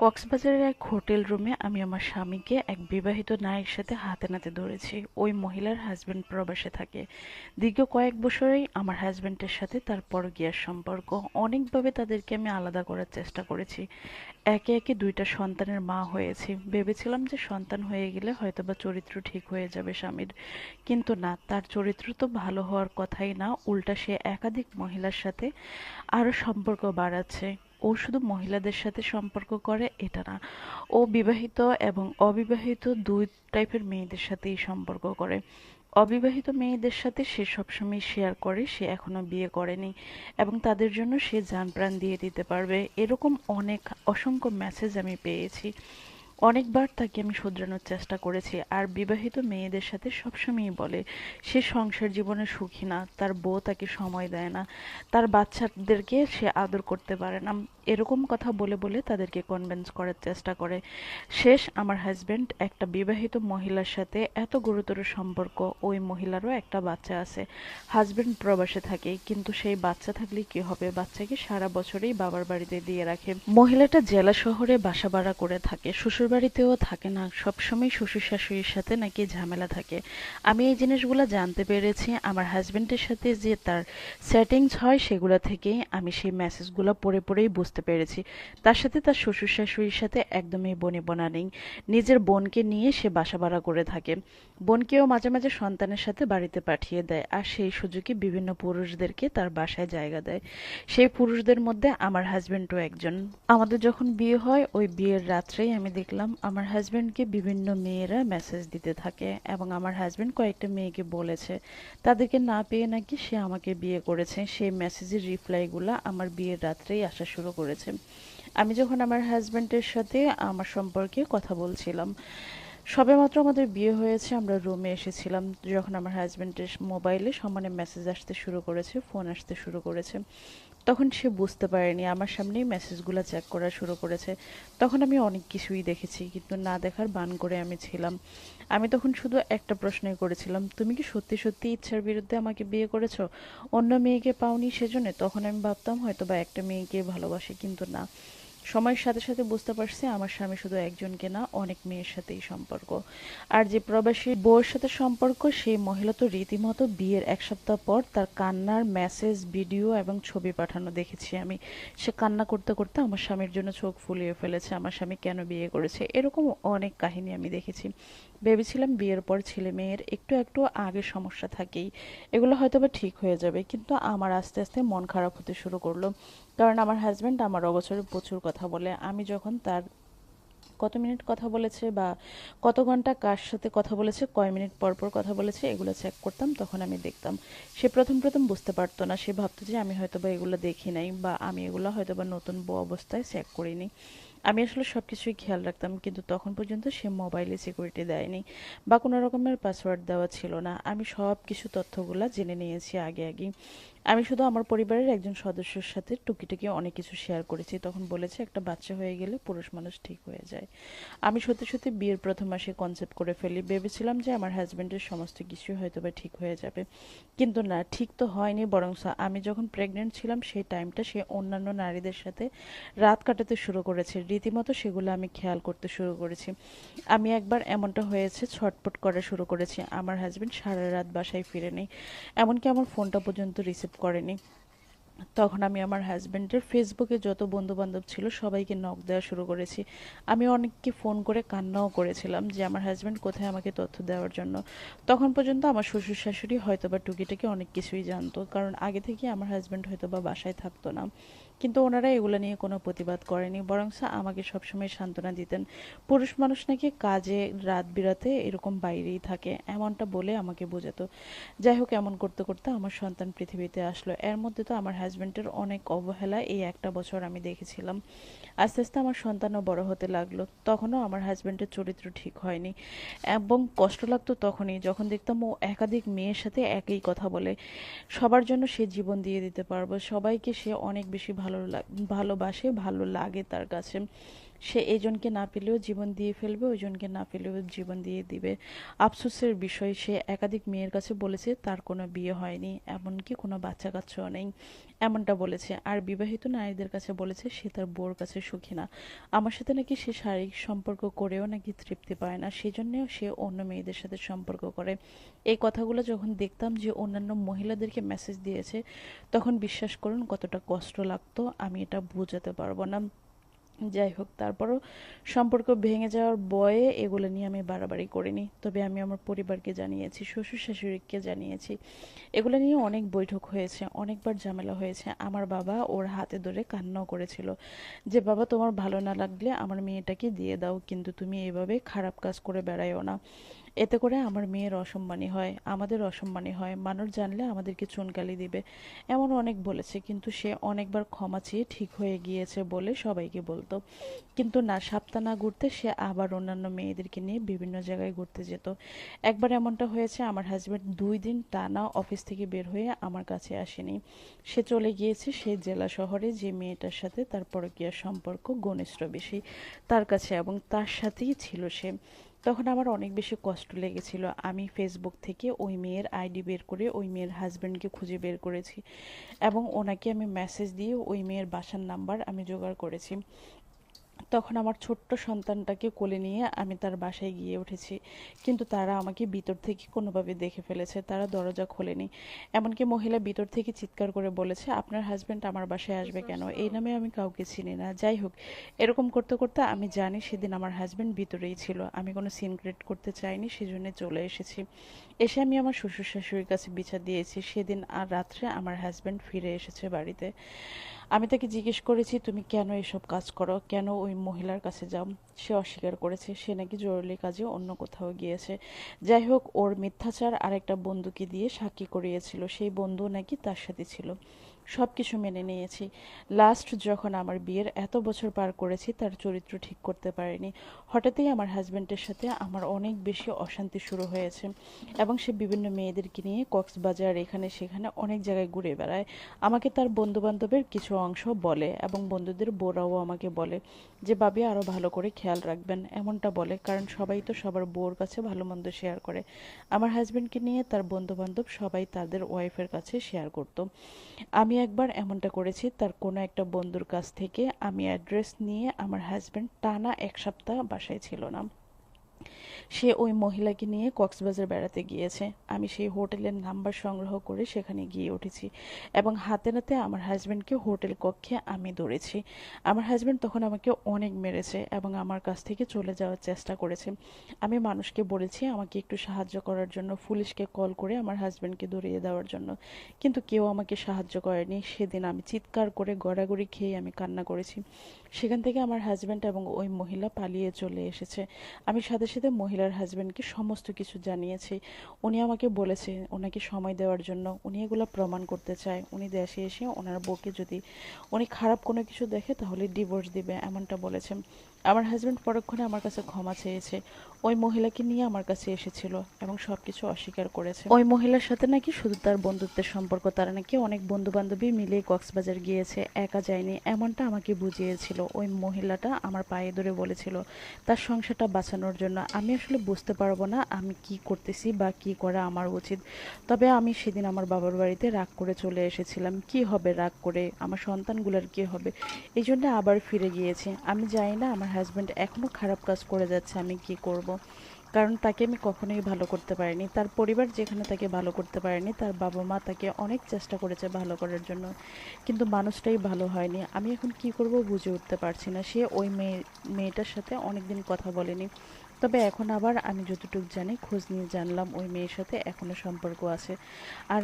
কক্সবাজারের এক হোটেল রুমে আমি আমার স্বামীকে এক বিবাহিত নারীর সাথে হাতে নাতে ধরেছি। ওই মহিলার হাজবেন্ড প্রবাসে থাকে। দীর্ঘ কয়েক বছরেই আমার হাজবেন্ডের সাথে তার পরকীয়ার সম্পর্ক। অনেকভাবে তাদেরকে আমি আলাদা করার চেষ্টা করেছি। একে একে দুইটা সন্তানের মা হয়েছি। ভেবেছিলাম যে সন্তান হয়ে গেলে হয়তোবা চরিত্র ঠিক হয়ে যাবে স্বামীর, কিন্তু না, তার চরিত্র তো ভালো হওয়ার কথাই না, উল্টা সে একাধিক মহিলার সাথে আরো সম্পর্ক বাড়াচ্ছে। ও শুধু মহিলাদের সাথে সম্পর্ক করে এটা না, ও বিবাহিত এবং অবিবাহিত দুই টাইপের মেয়েদের সাথেই সম্পর্ক করে। অবিবাহিত মেয়েদের সাথে সে সবসময় শেয়ার করে সে এখনো বিয়ে করেনি এবং তাদের জন্য সে জান প্রাণ দিয়ে দিতে পারবে। এরকম অনেক অসংখ্য মেসেজ আমি পেয়েছি। অনেকবার তাকে আমি শুধরানোর চেষ্টা করেছি। আর বিবাহিত মেয়েদের সাথে সবসময়ই বলে সে সংসার জীবনে সুখী না, তার বউ তাকে সময় দেয় না, তার বাচ্চাদেরকে সে আদর করতে পারে না। এরকম কথা বলে বলে তাদেরকে কনভিন্স করার চেষ্টা করে। শেষ আমার হাজবেন্ড একটা বিবাহিত মহিলার সাথে এত গুরুতর সম্পর্ক, ওই মহিলারও একটা বাচ্চা আছে। হাজবেন্ড প্রবাসে থাকে, কিন্তু সেই বাচ্চা থাকলে কি হবে, বাচ্চাকে সারা বছরই বাবার বাড়িতে দিয়ে রাখে। মহিলাটা জেলা শহরে বাসা ভাড়া করে থাকে, শ্বশুর বাড়িতেও থাকে না, সবসময় শ্বশুর শাশুড়ির সাথে নাকি ঝামেলা থাকে। আমি এই জিনিসগুলো জানতে পেরেছি আমার হাজবেন্ডের সাথে যে তার সেটিংস হয় সেগুলো থেকেই আমি সেই মেসেজগুলো পড়ে পড়েই বুঝতে পেরেছি। তার সাথে তার শ্বশুর শাশুড়ির সাথে একদমই বনিবনা নেই। নিজের বোনকে নিয়ে সে বাসা ভাড়া করে থাকে। বোনকেও মাঝে মাঝে সন্তানের সাথে বাড়িতে পাঠিয়ে দেয়, আর সেই সুযোগে বিভিন্ন পুরুষদেরকে তার বাসায় জায়গা দেয়। সেই পুরুষদের মধ্যে আমার হাজবেন্ডও একজন। আমাদের যখন বিয়ে হয় ওই বিয়ের রাত্রেই আমি দেখলাম আমার হাজবেন্ডকে বিভিন্ন মেয়েরা মেসেজ দিতে থাকে, এবং আমার হাজবেন্ড কয়েকটা মেয়েকে বলেছে তাদেরকে না পেয়ে নাকি সে আমাকে বিয়ে করেছে। সেই মেসেজের রিপ্লাইগুলা আমার বিয়ের রাত্রেই আসা শুরু করেছে। আমি যখন আমার হাজবেন্ডের সাথে আমার সম্পর্কে কথা বলছিলাম, সবেমাত্র আমাদের বিয়ে হয়েছে, আমরা রুমে এসেছিলাম, যখন আমার হাজবেন্ডের মোবাইলে সমানে মেসেজ আসতে শুরু করেছে, ফোন আসতে শুরু করেছে, তখন সে বুঝতে পারেনি, আমার সামনেই মেসেজগুলো চেক করা শুরু করেছে। তখন আমি অনেক কিছুই দেখেছি, কিন্তু না দেখার ভান করে আমি ছিলাম। আমি তখন শুধু একটা প্রশ্নই করেছিলাম, তুমি কি সত্যি সত্যি ইচ্ছার বিরুদ্ধে আমাকে বিয়ে করেছো? অন্য মেয়েকে পাওনি সেজন্য? তখন আমি ভাবতাম হয়তো বা একটা মেয়েকে ভালোবাসে, কিন্তু না। সময়ের সাথে সাথে বুঝতে পারছি আমার স্বামী শুধু একজনকে না, অনেক মেয়ের সাথেই সম্পর্ক। আর যে প্রবাসী বউয়ের সাথে সম্পর্ক, সেই মহিলা তো রীতিমতো বিয়ের এক সপ্তাহ পর তার কান্নার মেসেজ, ভিডিও এবং ছবি পাঠানো দেখেছি আমি। সে কান্না করতে করতে আমার স্বামীর জন্য চোখ ফুলিয়ে ফেলেছে, আমার স্বামী কেন বিয়ে করেছে, এরকম অনেক কাহিনী আমি দেখেছি। ভেবেছিলাম বিয়ের পর ছেলে মেয়ের একটু একটু আগে সমস্যা থাকেই, এগুলো হয়তো বা ঠিক হয়ে যাবে, কিন্তু আমার আস্তে আস্তে মন খারাপ হতে শুরু করলো। কারণ আমার হাজবেন্ড আমার অগোচরে প্রচুর কথা বলে। আমি যখন তার কত মিনিট কথা বলেছে বা কত ঘন্টা কার সাথে কথা বলেছে, কয় মিনিট পর পর কথা বলেছে, এগুলো চেক করতাম, তখন আমি দেখতাম। সে প্রথম প্রথম বুঝতে পারতো না, সে ভাবতো যে আমি হয়তো বা এগুলো দেখি নাই, বা আমি এগুলো হয়তো বা নতুন বউ অবস্থায় চেক করিনি। আমি আসলে সবকিছুই খেয়াল রাখতাম, কিন্তু তখন পর্যন্ত সে মোবাইলে সিকিউরিটি দেয়নি বা কোনো রকমের পাসওয়ার্ড দেওয়া ছিল না। আমি সব কিছু তথ্যগুলা জেনে নিয়েছি আগে আগেই। আমি শুধু আমার পরিবারের একজন সদস্যের সাথে টুকিটাকি অনেক কিছু শেয়ার করেছি, তখন বলেছে একটা বাচ্চা হয়ে গেলে পুরুষ মানুষ ঠিক হয়ে যায়। আমি সত্যি সত্যি বিয়ের প্রথম মাসে কনসেপ্ট করে ফেলি, ভেবেছিলাম যে আমার হাজবেন্ডের সমস্ত কিছুই হয়তো বা ঠিক হয়ে যাবে, কিন্তু না, ঠিক তো হয়নি, বরং আমি যখন প্রেগনেন্ট ছিলাম সেই টাইমটা সে অন্যান্য নারীদের সাথে রাত কাটাতে শুরু করেছে, রীতিমতো সেগুলো আমি খেয়াল করতে শুরু করেছি। আমি একবার এমনটা হয়েছে, ছটপট করা শুরু করেছি, আমার হাজবেন্ড সারা রাত বাসায় ফিরেনি, এমনকি আমার ফোনটা পর্যন্ত রিসিভ করেনি। তখন আমি আমার হাজবেন্ডের ফেসবুকে যত বন্ধু বান্ধব ছিল সবাইকে নক দেওয়া শুরু করেছি। আমি অনেককে ফোন করে কান্নাও করেছিলাম যে আমার হাজবেন্ড কোথায়, আমাকে তথ্য দেওয়ার জন্য। তখন পর্যন্ত আমার শ্বশুর শাশুড়ি হয়তো বা টুকিটাকি অনেক কিছুই জানতো, কারণ আগে থেকে আমার হাজবেন্ড হয়তো বা বাসায় থাকতো না, কিন্তু ওনারা এগুলো নিয়ে কোনো প্রতিবাদ করেনি, বরং আমাকে সবসময় সান্ত্বনা দিতেন। পুরুষ মানুষ নাকি কাজে রাত বিরাতে এরকম বাইরেই থাকে, এমনটা বলে আমাকে বোঝাতো। যাই হোক, এমন করতে করতে আমার সন্তান পৃথিবীতে আসলো। এর মধ্যে তো আমার হাজবেন্ডের অনেক অবহেলা এই একটা বছর আমি দেখেছিলাম। আস্তে আস্তে আমার সন্তানও বড় হতে লাগলো, তখনও আমার হাজবেন্ডের চরিত্র ঠিক হয়নি, এবং কষ্ট লাগতো তখনই যখন দেখতাম ও একাধিক মেয়ের সাথে একই কথা বলে। সবার জন্য সে জীবন দিয়ে দিতে পারবো, সবাইকে সে অনেক বেশি ভালোবাসে, ভালো লাগে তার কাছে। সে এইজনকে না পেলেও জীবন দিয়ে ফেলবে, ওইজনকে না পেলেও জীবন দিয়ে দিবে। আফসোসের বিষয়, সে একাধিক মেয়ের কাছে বলেছে তার কোনো বিয়ে হয়নি, এমনকি কোনো বাচ্চা কাচ্চাও নেই, এমনটা বলেছে। আর বিবাহিত নারীদের কাছে বলেছে সে তার বউর কাছে সুখী না। আমার সাথে নাকি সে শারীরিক সম্পর্ক করেও নাকি তৃপ্তি পায় না, সেজন্যও সে অন্য মেয়েদের সাথে সম্পর্ক করে। এই কথাগুলো যখন দেখতাম যে অন্যান্য মহিলাদেরকে মেসেজ দিয়েছে, তখন বিশ্বাস করুন কতটা কষ্ট লাগতো, আমি এটা বোঝাতে পারবো না। যাই হোক, তারপরও সম্পর্ক ভেঙে যাওয়ার ভয়ে এগুলো নিয়ে আমি বাড়াবাড়ি করিনি। তবে আমি আমার পরিবারকে জানিয়েছি, শ্বশুর শাশুড়িকে জানিয়েছি। এগুলো নিয়ে অনেক বৈঠক হয়েছে, অনেকবার ঝামেলা হয়েছে। আমার বাবা ওর হাতে ধরে কান্নাও করেছিল যে, বাবা তোমার ভালো না লাগলে আমার মেয়েটাকে দিয়ে দাও, কিন্তু তুমি এভাবে খারাপ কাজ করে বেড়াইও না। এতে করে আমার মেয়ের অসম্মানী হয়, আমাদের অসম্মানী হয়, মানুষ জানলে আমাদেরকে চুনকালি দিবে, এমন অনেক বলেছে। কিন্তু সে অনেকবার ক্ষমা চেয়ে ঠিক হয়ে গিয়েছে বলে সবাইকে বলতো। কিন্তু না, সপ্তাহ না ঘুরতে সে আবার অন্যান্য মেয়েদেরকে নিয়ে বিভিন্ন জায়গায় ঘুরতে যেত। একবার এমনটা হয়েছে, আমার হাজব্যান্ড 2 দিন টানা অফিস থেকে বের হয়ে আমার কাছে আসেনি। সে চলে গিয়েছে সেই জেলা শহরে যে মেয়েটার সাথে তার পরকীয়া সম্পর্ক ঘনিষ্ঠ বেশি, তার কাছে, এবং তার সাথেই ছিল সে। তখন আমার অনেক বেশি কষ্ট লেগেছিল। আমি ফেসবুক থেকে ওই মেয়ের আইডি বের করে ওই মেয়ের হাজব্যান্ডকে খুঁজে বের করেছি, এবং ওনাকে আমি মেসেজ দিয়ে ওই মেয়ের বাসার নাম্বার আমি জোগাড় করেছি। তখন আমার ছোট্ট সন্তানটাকে কোলে নিয়ে আমি তার বাসায় গিয়ে উঠেছি, কিন্তু তারা আমাকে ভিতর থেকে কোনোভাবে দেখে ফেলেছে, তারা দরজা খোলেনি। এমনকি মহিলা ভিতর থেকে চিৎকার করে বলেছে, আপনার হাজব্যান্ড আমার বাসায় আসবে কেন, এই নামে আমি কাউকে চিনি না। যাই হোক, এরকম করতে করতে আমি জানি সেদিন আমার হাজব্যান্ড ভিতরেই ছিল, আমি কোনো সিন ক্রিয়েট করতে চাইনি, সেজন্য চলে এসেছি। এসে আমি আমার শ্বশুর শাশুড়ির কাছে বিচার দিয়েছি। সেদিন আর রাত্রে আমার হাজব্যান্ড ফিরে এসেছে বাড়িতে। আমি তাকে জিজ্ঞেস করেছি, তুমি কেন এসব কাজ করো, কেন ওই মহিলার কাছে যাও? সে অস্বীকার করেছে, সে নাকি জরুরি কাজে অন্য কোথাও গিয়েছে। যাই হোক, ওর মিথ্যাচার আরেকটা বন্ধুকে দিয়ে সাক্ষী করিয়েছিল, সেই বন্ধু নাকি তার সাথে ছিল। সব কিছু মেনে নিয়েছি। লাস্ট যখন আমার বিয়ের এত বছর পার করেছি, তার চরিত্র ঠিক করতে পারিনি। হঠাৎই আমার হাজব্যান্ডের সাথে আমার অনেক বেশি অশান্তি শুরু হয়েছে, এবং সে বিভিন্ন মেয়েদেরকে নিয়ে কক্সবাজার এখানে সেখানে অনেক জায়গায় ঘুরে বেড়ায়। আমাকে তার বন্ধু বান্ধবের কিছু অংশ বলে, এবং বন্ধুদের বউরাও আমাকে বলে যে, ভাবি আরো ভালো করে খেয়াল রাখবেন, এমনটা বলে। কারণ সবাই তো সবার বউর কাছে ভালো মন্দ শেয়ার করে। আমার হাজব্যান্ডকে নিয়ে তার বন্ধু বান্ধব সবাই তাদের ওয়াইফের কাছে শেয়ার করত। আমি একবার এমনটা করেছি, তার কোনো একটা বন্ধুর কাছ থেকে আমি অ্যাড্রেস নিয়ে আমার হাজব্যান্ড টানা 1 সপ্তাহ বাসায় ছিল না। সে ওই মহিলাকে নিয়ে কক্সবাজার বেড়াতে গিয়েছে। আমি সেই হোটেলের নাম্বার সংগ্রহ করে সেখানে গিয়ে উঠেছি, এবং হাতে নাতে আমার হাজব্যান্ডকে হোটেল কক্ষে আমি ধরেছি। আমার হাজব্যান্ড তখন আমাকে অনেক মেরেছে এবং আমার কাছ থেকে চলে যাওয়ার চেষ্টা করেছে। আমি মানুষকে বলেছি আমাকে একটু সাহায্য করার জন্য, পুলিশকে কল করে আমার হাজব্যান্ডকে ধরিয়ে দেওয়ার জন্য, কিন্তু কেউ আমাকে সাহায্য করেনি। সেদিন আমি চিৎকার করে গড়াগড়ি খেয়ে আমি কান্না করেছি। সেখান থেকে আমার হাজব্যান্ড এবং ওই মহিলা পালিয়ে চলে এসেছে। আমি সাথে সাথে মহিলার হাজব্যান্ডকে সমস্ত কিছু জানিয়েছি। উনি আমাকে বলেছে ওনাকে সময় দেওয়ার জন্য, উনি এগুলো প্রমাণ করতে চায়। উনি দেশে এসে ওনার বউকে যদি উনি খারাপ কোনো কিছু দেখে তাহলে ডিভোর্স দিবে, এমনটা বলেছেন। আমার হাজব্যান্ড পরক্ষণে আমার কাছে ক্ষমা চেয়েছে। ওই মহিলাকে নিয়ে আমার কাছে এসেছিল এবং সবকিছু অস্বীকার করেছে। ওই মহিলার সাথে নাকি শুধু তার বন্ধুত্বের সম্পর্ক, তারা নাকি অনেক বন্ধু বান্ধবী মিলে কক্সবাজার গিয়েছে, একা যায়নি, এমনটা আমাকে বুঝিয়েছিল। ওই মহিলাটা আমার পায়ে ধরে বলেছিল তার সংসারটা বাঁচানোর জন্য। আমি আসলে বুঝতে পারবো না আমি কি করতেছি বা কি করা আমার উচিত। তবে আমি সেদিন আমার বাবার বাড়িতে রাগ করে চলে এসেছিলাম। কি হবে রাগ করে, আমার সন্তানগুলোর কি হবে, এই জন্য আবার ফিরে গিয়েছি। আমি জানি না আমার হাজব্যান্ড এখনো খারাপ কাজ করে যাচ্ছে, আমি কি করব। কারণ তাকে আমি কখনোই ভালো করতে পারিনি। তার পরিবার যেখানে তাকে ভালো করতে পারেনি, তার বাবা মা তাকে অনেক চেষ্টা করেছে ভালো করার জন্য, কিন্তু মানুষটাই ভালো হয়নি। আমি এখন কি করব বুঝে উঠতে পারছি না। সে ওই মেয়েটার সাথে অনেকদিন কথা বলেনি, তবে এখন আবার আমি যতটুকু জানি খোঁজ নিয়ে জানলাম ওই মেয়ের সাথে এখনো সম্পর্ক আছে। আর